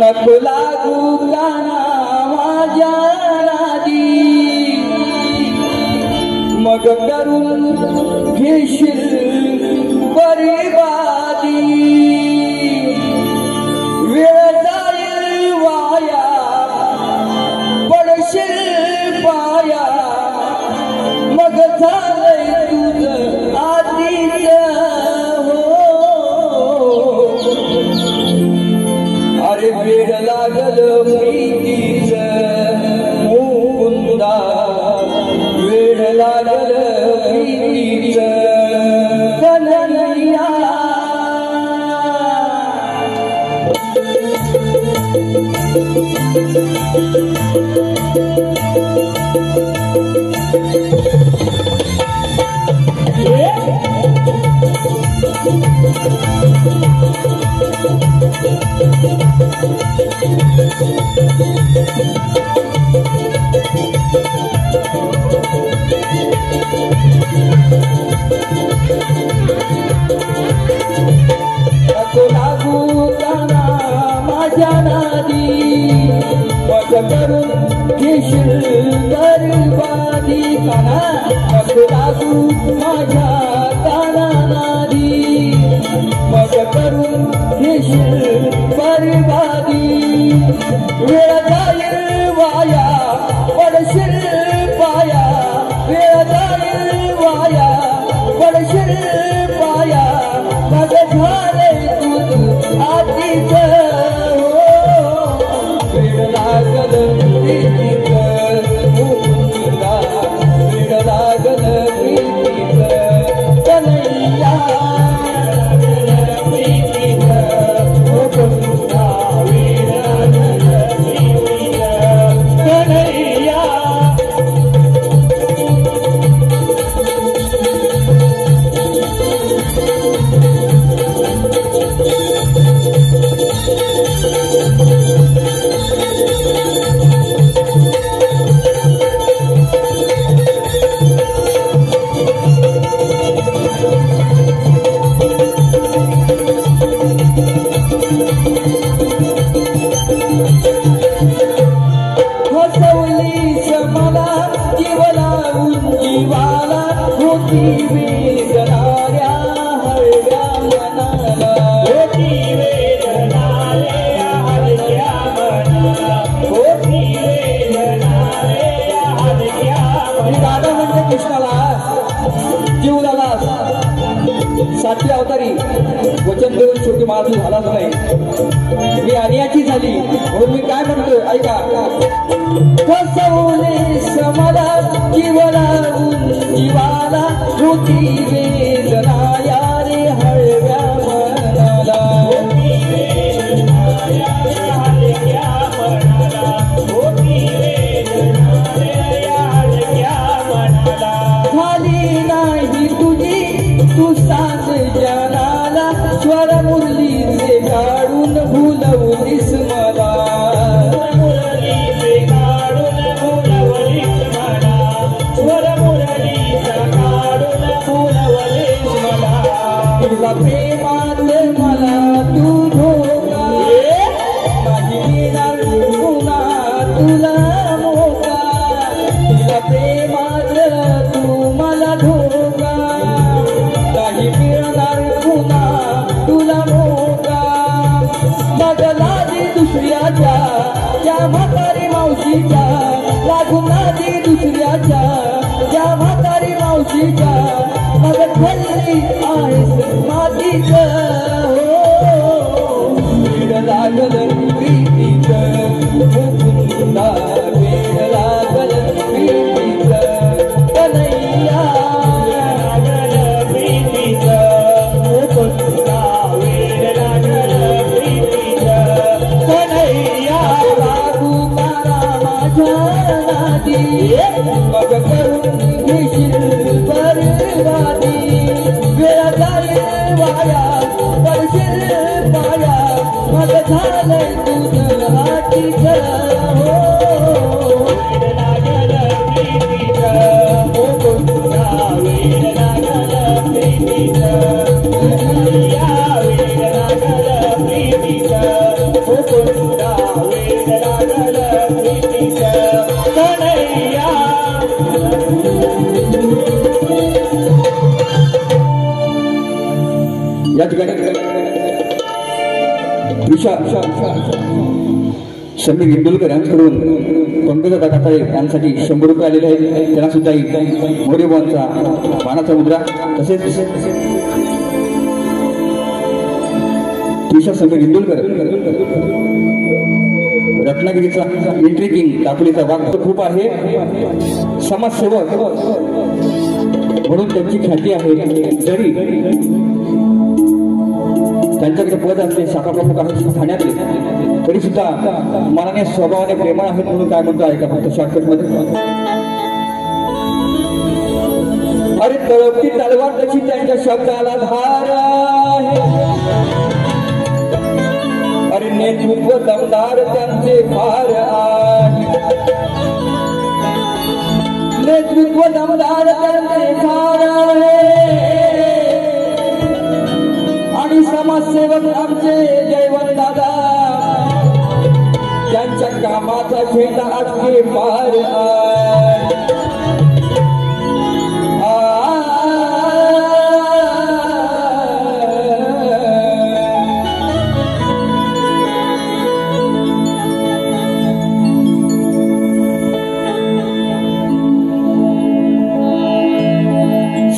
नको लागू काना माझ्या नादी, मग करून घेशील बरबादी. वेळ जाईल वाया पडशील पाया, मग झालंय सातवी अवतारी वचन देऊन शेवटी माझा झालाच नाही. मी अन्याची झाली म्हणून मी काय म्हणतोय ऐका. फसवले समला जीवला जीवाला होती वेदना यारे हळव्या मनाला. झाली नाही तुझी तू सांग जनाला स्वर मुरलीचे काढून भुलवलीस मला. तुला प्रेमात मला तू धोका नाही देणार पुन्हा तुला मोका. तुला प्रेमात तू मला धोका नाही मिळणार पुन्हा तुला मोका. मग लादी दुसऱ्याच्या त्या म्हातारी मावशीच्या लागून लादी दुसऱ्याच्या त्या म्हातारी मावशीच्या मग खल्ली आहेस मातीच. वेड लागल प्रीतीच मुकुंदा वेड लागल प्रीतीच कन्हैया. लागल प्रीतीच मुकुंदा वेड लागल प्रीतीच कन्हैया. लागू मारा माझ्या नादी मग करून घेशील बरबादी. वेळा जाईल वाया पडशील पाया मग झालंय तुझं हातीच. वेड लागल प्रीतीच मुकुंदा वेड लागल प्रीतीच कन्हैया. वेड लागल प्रीतीच मुकुंदा वेड लागल प्रीतीच कन्हैया. या ठिकाणी समीर इंदुलकर यांच्याकडून पंकजा दादाताळे यांसाठी 100 रुपये आलेले आहेत. त्यांना सुद्धा मोरेबांचा मानाचा मुद्रा तसेच त्रिशा समीर इंदुलकर रत्नागिरीचा एंट्री किंग दापोलीचा वाघ खूप आहे. समाजसेवक म्हणून त्यांची ख्याती आहे. जरी त्यांच्याकडे पद असते शाखा प्रमुख आहेत ठाण्यातले, तरी सुद्धा मनाने स्वभावाने प्रेमळ आहेत म्हणून काय म्हणतो ऐका फक्त शॉर्टकट मध्ये. अरे तळपती तलवार तशी त्यांच्या शब्दाला धार आहे, अरे नेतृत्व दमदार त्यांचे फार आहे, नेतृत्व दमदार त्यांचे फार आहे, आणि समाजसेवक आमचे जयवंत दादा त्यांच्या कामाचा झेंडा आजके फार आहे.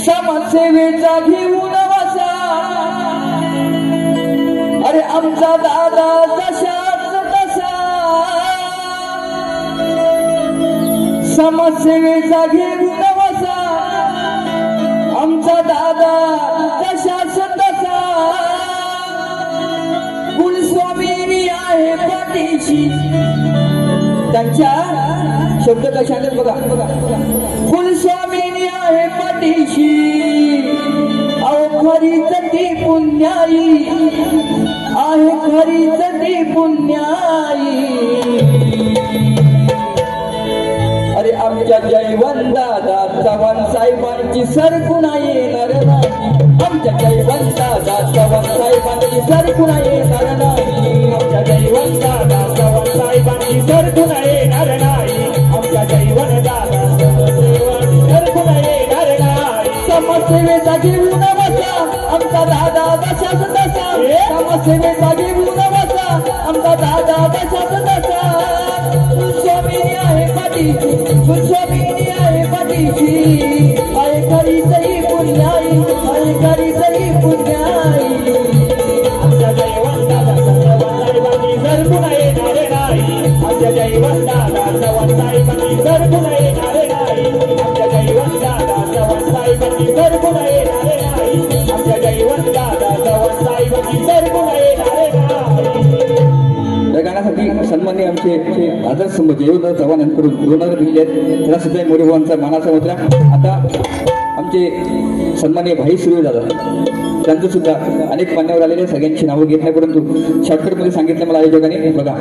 समाजसेवेचा घेऊन वसा, अरे आमचा दादा तशाच तसा, समाजसेवेचा घेऊन वसा, आमचा दादा तशाच तसा, कुलस्वामिनी आहे पाठीशी, त्यांच्या शब्द कशा आहेत बघा, कुलस्वामिनी आहे पाठीशी, अहो खरीच ती पुण्याई आहे, खरीच ती पुण्याई. अरे आमच्या जयवंत दादा चव्हाण साहेबांची सरकुणा येणार नाही, आमच्या जयवंत दादा चव्हाण साहेबांची सरकुणा येणार नाही, आमच्या जयवंत दादा चव्हाण साहेबांची सरकुणा येणार नाही, आमच्या जयवंत दादा सरकुणा येणार नाही. समाजसेवेचा घेऊन बसा, आमचा दादा तसाच तसा, समाजसेवेचा घेऊन बसा, आमचा दादा तसाच तसा, कुलस्वामिनी आहे पाठीशी, कुलस्वामिनी आहे पाठीशी, आहे खरीच पुण्याई, आहे खरीच पुण्याई. आमच्या जयवंत दादा चव्हाण साहेबांनी सरकुणा येणार नाही, आमच्या जयवंत दादा चव्हाण साहेबांनी सरकुणा येणार नाही, आमच्या जयवंत दादा चव्हाण साहेबांनी सरकुणा येणार नाही, आमच्या जयवंत दादा चव्हाण साहेबांनी सरकुणा येणार नाही. या गाण्यासाठी सन्माननीय आमचे आदर्शस्तंभ जयवंत चव्हाण यांकडून 2000 दिले आहेत, त्याला सुद्धा मोरेभावांचा मानाचा मुद्रा. आता आमचे सन्माननीय भाई सुर्वे दादा त्यांचं सुद्धा अनेक मान्यवर आलेले, सगळ्यांची नावं घेत नाही, परंतु शॉर्टकटमध्ये सांगितलं मला आयोजकाने. बघा,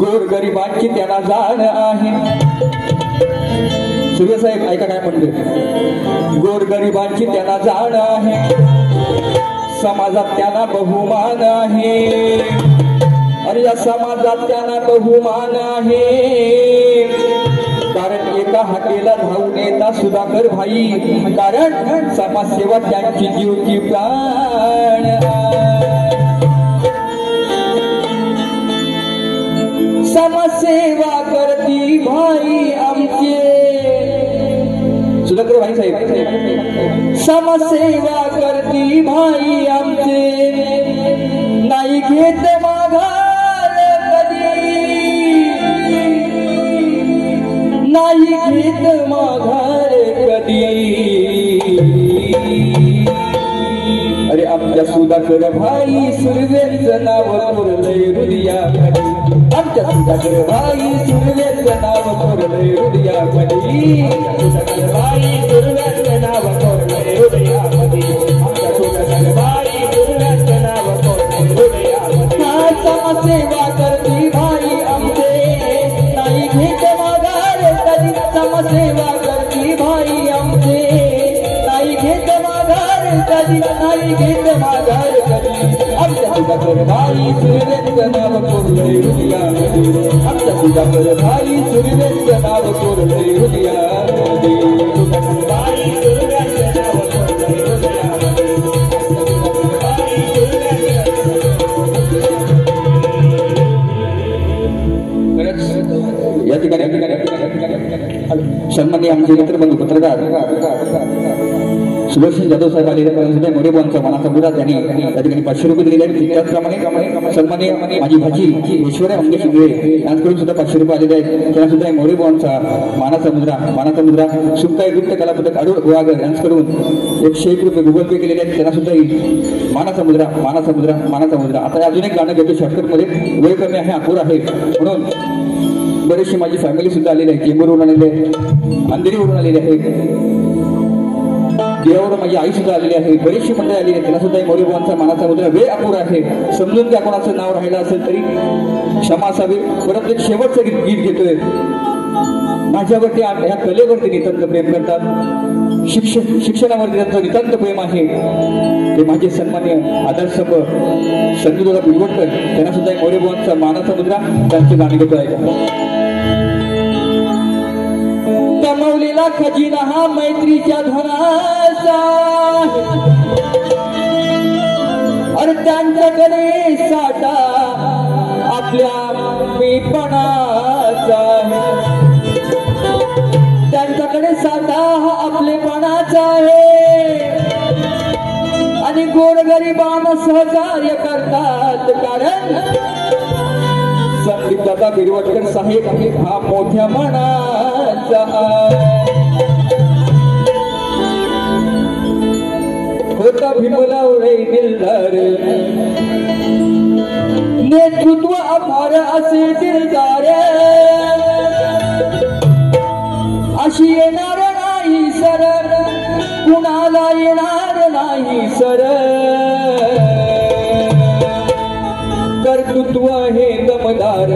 गोरगरिबांची त्यांना जाण आहे, सुर्वे साहेब ऐका काय म्हणते, गोरगरिबांची त्यांना जाण आहे, समाजात त्यांना बहुमान आहे, अरे या समाजात त्यांना बहुमान आहे, कारण एका हाकेला धावून येता सुधाकर भाई, कारण समाजसेवा त्यांची जीवची प्राण. समाजसेवा करती भाई आमचे, सुधाकर भाई साहेब, समाजसेवा करती भाई आमचे, नाही घेत माघार कधी, नाही घेत माघार कधी. अरे आमच्या सुधाकर भाई सुर्वेचं नाव कोरलंय हृदयामध्ये, आमच्या सुधाकर भाई सुर्वेचं नाव कोरलंय हृदयामध्ये, सुधाकर भाई सुर्वेचं नाव कोरलंय हृदयामध्ये, आमच्या सुधाकर भाई सुर्वेचं नाव कोरलंय हृदयामध्ये. हा समाजसेवा करती भाई आमचे, नाही घेत माघार कधी, समाजसेवा करती भाई आमचे, नाही घेत माघार कधी, नाही घेत माघार कधी. आमच्या सुधाकर भाई सुर्वेचं नाव कोरलंय हृदयामध्ये, आमच्या सुधाकर भाई सुर्वेचं नाव कोरलंय हृदयामध्ये, सुधाकर भाई सुर्वेचं नाव कोरलंय हृदयामध्ये, भाई सुर्वेचं. या ठिकाणी सन्माननीय आमचे मित्रबंधू पत्रकार सुदर्शन जाधव साहेब आलेले आहेत मोरेबांचा मनाचा मुद्दा त्यांनी त्या ठिकाणी 500 रुपये दिलेले आहेत. त्याचप्रमाणे सन्माननीय माझी भाजी ऐश्वर्या मंगेश इंगळे यांच्याकडून सुद्धा 500 रुपये आलेले आहेत. त्यांना सुद्धा मोरेबांचा मानाचा मुद्रा सुमताई नृत्य कलापथक अरुण गुहागर यांच्याकडून 101 रुपये गुगल पे केलेले आहेत. त्यांना सुद्धा मानाचा मुद्रा. आता अजून एक गाणं घेतो शॉर्टकटमध्ये, वेळ कमी आहे, अपुरा आहे, म्हणून बरेचशी माझी फॅमिली सुद्धा आलेली आहे. चेंबूरवरून आलेली आहे, अंधेरीवरून आलेली आहे, देवावरून माझी आई सुद्धा आलेली आहे, बरीचशी मंडळी आलेली आहे. त्यांना सुद्धा मोरेबांचा मानाचा मुद्रा. वेळ अपुरा आहे, समजून घ्या, कोणाचं नाव राहिलं असेल तरी क्षमा असावी. परंतु एक शेवटचं गीत घेतोय. माझ्यावरती ह्या कलेवरती नितांत प्रेम करतात, शिक्षणावरती त्यांचं नितांत प्रेम आहे. ते माझे सन्मान्य आदर्शप संजूदादा बिलवटकर, त्यांना सुद्धा मोरेबांचा मानाचा मुद्रा. त्यांचे गाणे घेतो आहे. कमवलेला खजिना हा मैत्रीच्या धनाचा, अरे त्यांच्याकडे साठा आपल्या मीपणाचा, त्यांच्याकडे साठा हा आपलेपणाचा आहे. आणि गोरगरिबांना सहकार्य करतात, कारण संदीप दादा बिरवटकर साहेब हा मोठ्या मनाचा. होता भीमरावळे दिलदार, नेतृत्व अपार असे दिलदार, अशी येणार नाही सर, कुणाला येणार नाही सर. कर्तृत्व हे दमदार,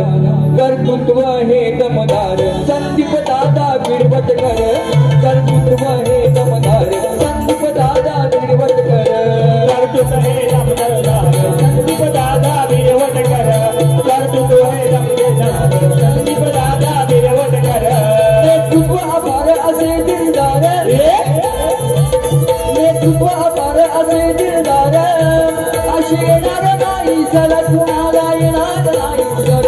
कर्तृत्व हे दमदार, संदीप दादा बिरवटकर. कर्तृत्व हे दमदार, संदीप दादा बिरवटकर. कर्तृत्व हे दमदार, संदीप दादा बिरवटकर. कर्तृत्व हे दमदार, संदीप दादा बिरवटकर. नेतृत्व अपार असे दिलदार, नेतृत्व अपार असे दिलदार, अशी येणार नाही सर, कुणाला येणार नाही सर.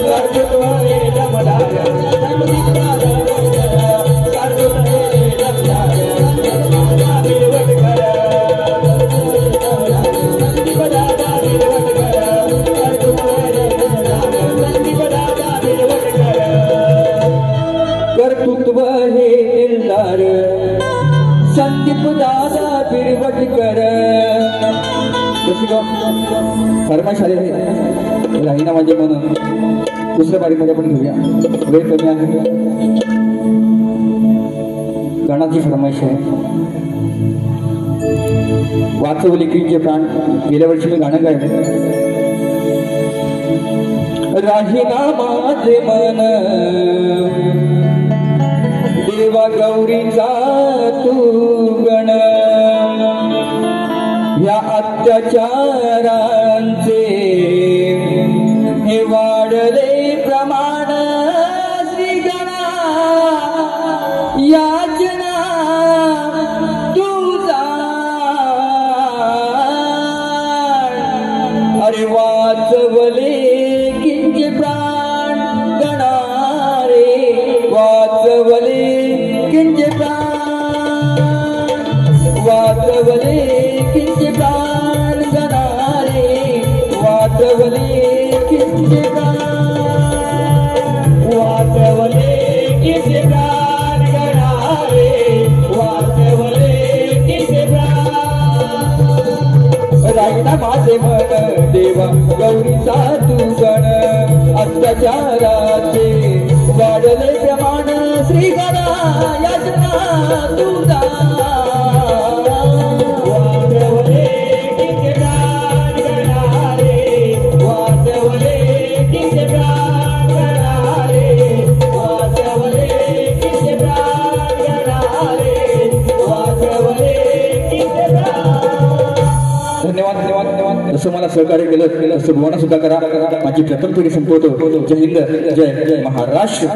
कर्तृत्व हे दमदार, संदीप दादा बिरवटकर. कर्तृत्व हे दमदार, संदीप दादा बिरवटकर. संदीप दादा बिरवटकर. कर्तृत्व हे दमदार, संदीप दादा बिरवटकर. कर्तृत्व हे दिलदार, संदीप दादा बिरवटकर. फरमाईश आलेली राहीना माझे मन, दुसऱ्या बारीमध्ये आपण घेऊया, वेळ कमी आहे. गाण्याची फरमाईश आहे. वाचवले की जे प्राण, गेल्या वर्षी मी गाणं गायलं. राहीना माझे मन, देवा गौरीचा तू गण, या अत्याचारांचे हे वाढले प्रमाण. श्रीगणा याचना तुझा, अरे वाचवले किंचे प्राण गणा रे, वाचवले किंचे प्राण, वाचवले किंचे प्राण गणा रे, वाचवले किंचे प्राण, वाचवले किंचे प्राण गणा रे, वाचवले किंचे प्राण. राहीना माझे मन, देवा गौरीचा तू गण, अत्याचाराचे वाढले प्रमाण. श्रीगणा याचना तुझा, वाचवले किंचे प्राण गणा रे, वाचवले किंचे प्राण गणा रे, वाचवले किंचे प्राण गणा रे, वाचवले किंचे प्राण. धन्यवाद धन्यवाद धन्यवाद. जसं मला सहकार्य केलं तसं भुवाना सुद्धा करा. माझी प्रथम पिढी संपवतो. जय हिंद, जय महाराष्ट्र.